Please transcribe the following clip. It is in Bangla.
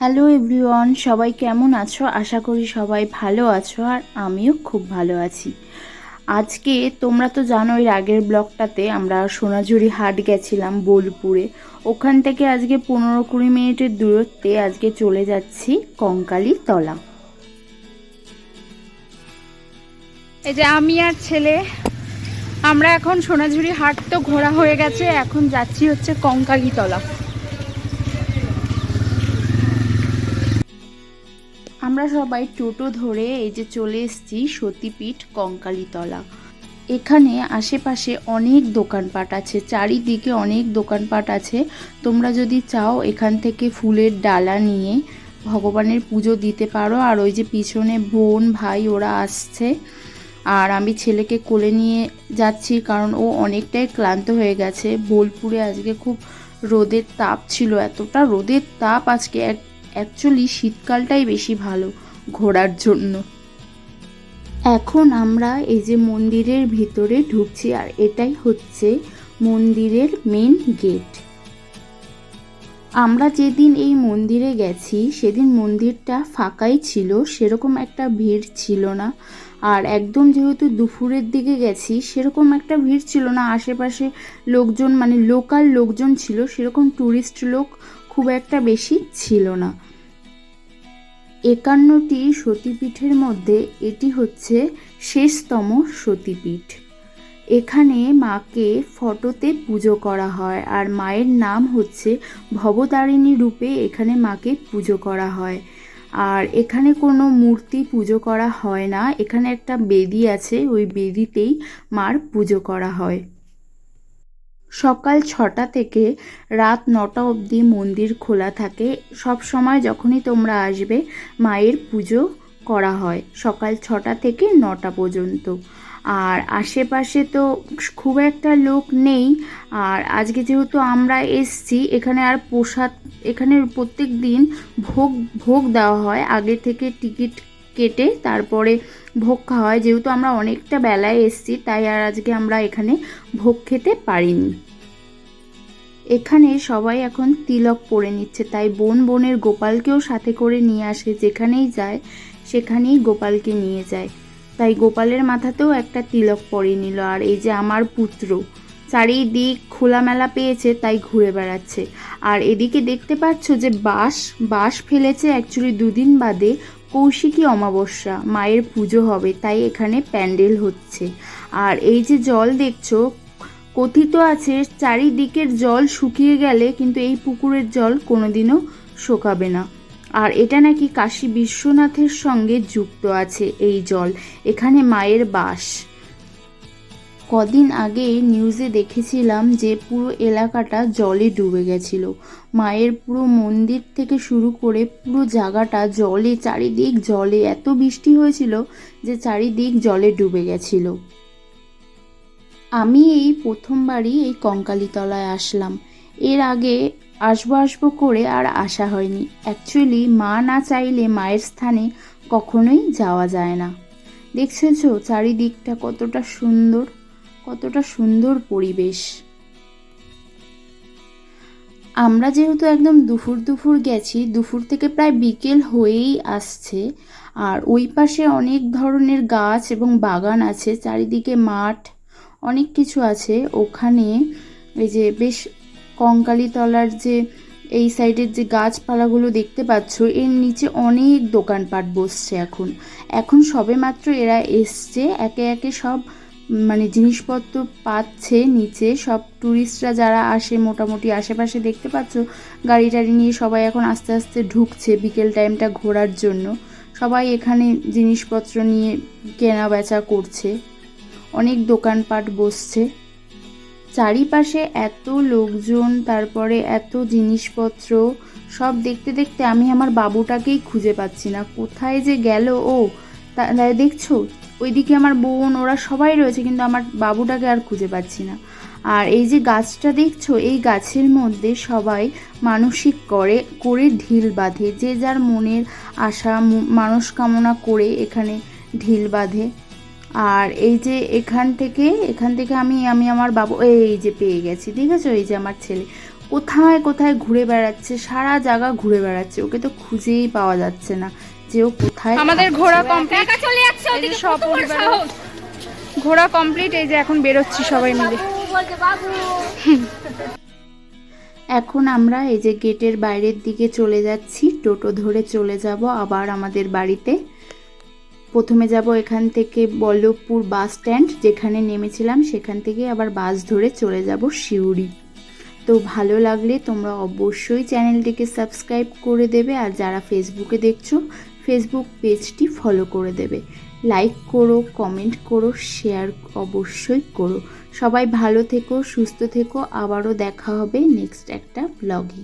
হ্যালো এভরিওয়ান, সবাই কেমন আছো? আশা করি সবাই ভালো আছো আর আমিও খুব ভালো আছি। আজকে তোমরা তো জানো এর আগের ব্লগটাতে আমরা সোনাঝুরি হাট গেছিলাম বোলপুরে। ওখান থেকে আজকে 15-20 মিনিটের দূরত্বে আজকে চলে যাচ্ছি কঙ্কালী তলা। এই যে আমি আর ছেলে, আমরা এখন সোনাঝুরি হাট তো ঘোরা হয়ে গেছে, এখন যাচ্ছি হচ্ছে কঙ্কালী তলা। আমরা সবাই টোটো ধরে এই যে চলে এসেছি সতীপীঠ কঙ্কালীতলা। এখানে আশেপাশে অনেক দোকানপাট আছে, চারিদিকে অনেক দোকানপাট আছে। তোমরা যদি চাও এখান থেকে ফুলের ডালা নিয়ে ভগবানের পুজো দিতে পারো। আর ওই যে পিছনে বোন ভাই ওরা আসছে, আর আমি ছেলেকে কোলে নিয়ে যাচ্ছি কারণ ও অনেকটাই ক্লান্ত হয়ে গেছে। বোলপুরে আজকে খুব রোদের তাপ ছিল, এতটা রোদের তাপ আজকে অ্যাকচুয়ালি শীতকালটাই বেশি ভালো ঘোরার জন্য। এখন আমরা এই যে মন্দিরের ভিতরে ঢুকছি, আর এটাই হচ্ছে মন্দিরের মেন গেট। আমরা যেদিন এই মন্দিরে গেছি সেদিন মন্দিরটা ফাঁকাই ছিল, সেরকম একটা ভিড় ছিল না। আর একদম যেহেতু দুপুরের দিকে গেছি সেরকম একটা ভিড় ছিল না, আশেপাশে লোকজন মানে লোকাল লোকজন ছিল, সেরকম ট্যুরিস্ট লোক খুব একটা বেশি ছিল না। 51টি সতীপীঠের মধ্যে এটি হচ্ছে শেষতম সতীপীঠ। এখানে মাকে ফটোতে পুজো করা হয়, আর মায়ের নাম হচ্ছে ভবতারিণী রূপে এখানে মাকে পুজো করা হয়। আর এখানে কোনো মূর্তি পুজো করা হয় না, এখানে একটা বেদি আছে, ওই বেদিতেই মার পুজো করা হয়। সকাল 6টা থেকে রাত 9টা অবধি মন্দির খোলা থাকে। সব সময় যখনই তোমরা আসবে মায়ের পুজো করা হয় সকাল 6টা থেকে 9টা পর্যন্ত। আর আশেপাশে তো খুব একটা লোক নেই। আর আজকে যেহেতু আমরা এসছি এখানে, আর প্রসাদ এখানে প্রত্যেক দিন ভোগ ভোগ দেওয়া হয়, আগে থেকে টিকিট কেটে তারপরে ভোগ খাওয়া হয়। যেহেতু আমরা অনেকটা বেলায় এসছি তাই আর আজকে আমরা এখানে ভোগ খেতে পারিনি। এখানে সবাই এখন তিলক পরে নিচ্ছে, তাই বোনের গোপালকেও সাথে করে নিয়ে আসে, যেখানেই যায় সেখানেই গোপালকে নিয়ে যায়। তাই গোপালের মাথাতেও একটা তিলক পরিয়ে নিল। আর এই যে আমার পুত্র চারিদিক খোলামেলা পেয়েছে তাই ঘুরে বেড়াচ্ছে। আর এদিকে দেখতে পাচ্ছ যে বাঁশ ফেলেছে, অ্যাকচুয়ালি 2 দিন বাদে কৌশিকী অমাবস্যা, মায়ের পুজো হবে, তাই এখানে প্যান্ডেল হচ্ছে। আর এই যে জল দেখছো, কথিত আছে চারিদিকের জল শুকিয়ে গেলে কিন্তু এই পুকুরের জল কোনোদিনও শুকাবে না। আর এটা নাকি কাশী বিশ্বনাথের সঙ্গে যুক্ত আছে এই জল, এখানে মায়ের বাস। কদিন আগে নিউজে দেখেছিলাম যে পুরো এলাকাটা জলে ডুবে গেছিল, মায়ের পুরো মন্দির থেকে শুরু করে পুরো জায়গাটা জলে, চারিদিক জলে, এত বৃষ্টি হয়েছিল যে চারিদিক জলে ডুবে গেছিল। আমি এই প্রথমবারই এই কঙ্কালীতলায় আসলাম, এর আগে আসবো করে আর আসা হয়নি। অ্যাকচুয়ালি মা না চাইলে মায়ের স্থানে কখনোই যাওয়া যায় না। দেখছেছো চারিদিকটা কতটা সুন্দর পরিবেশ। আমরা যেহেতু একদম দুপুর গেছি, দুপুর থেকে প্রায় বিকেল হয়েই আসছে। আর ওই পাশে অনেক ধরনের গাছ এবং বাগান আছে, চারিদিকে মাঠ, অনেক কিছু আছে ওখানে। এই যে বেশ কঙ্কালীতলার যে এই সাইডের যে গাছপালাগুলো দেখতে পাচ্ছ, এর নিচে অনেক দোকানপাট বসছে। এখন সবেমাত্র এরা এসছে, একে একে সব মানে জিনিসপত্র পাচ্ছে নিচে। সব ট্যুরিস্টরা যারা আসে মোটামুটি আশেপাশে দেখতে পাচ্ছ গাড়ি টাড়ি নিয়ে সবাই এখন আস্তে আস্তে ঢুকছে বিকেল টাইমটা ঘোরার জন্য। সবাই এখানে জিনিসপত্র নিয়ে কেনা বেচা করছে, অনেক দোকানপাট বসছে। চারিপাশে এত লোকজন, তারপরে এত জিনিসপত্র, সব দেখতে দেখতে আমি আমার বাবুটাকেই খুঁজে পাচ্ছি না, কোথায় যে গেল ও। দেখছো ওইদিকে আমার বোন ওরা সবাই রয়েছে, কিন্তু আমার বাবুটাকে আর খুঁজে পাচ্ছি না। আর এই যে গাছটা দেখছো, এই গাছের মধ্যে সবাই মানসিক করে ঢিল বাঁধে, যে যার মনের আশা মানসকামনা করে এখানে ঢিল বাঁধে। আর এই যে এখান থেকে আমি আমার বাবু এই যে পেয়ে গেছি, ঠিক আছে, এই যে আমার ছেলে, কোথায় কোথায় ঘুরে বেড়াচ্ছে, সারা জায়গা ঘুরে বেড়াচ্ছে, ওকে তো খুঁজেই পাওয়া যাচ্ছে না যে ও কোথায়। আমাদের ঘোরা কমপ্লিট, সব পরিবারে ঘোরা কমপ্লিট। এই যে এখন বেরোচ্ছি সবাই মিলে। এখন আমরা এই যে গেটের বাইরের দিকে চলে যাচ্ছি, টোটো ধরে চলে যাব আবার আমাদের বাড়িতে। প্রথমে যাব এখান থেকে বল্লভপুর বাস স্ট্যান্ড, যেখানে নেমেছিলাম সেখান থেকে আবার বাস ধরে চলে যাব সিউড়ি। তো ভালো লাগলে তোমরা অবশ্যই চ্যানেলটিকে সাবস্ক্রাইব করে দেবে, আর যারা ফেসবুকে দেখছো ফেসবুক পেজটি ফলো করে দেবে। লাইক করো, কমেন্ট করো, শেয়ার অবশ্যই করো। সবাই ভালো থেকো, সুস্থ থেকো। আবারও দেখা হবে নেক্সট একটা ব্লগে।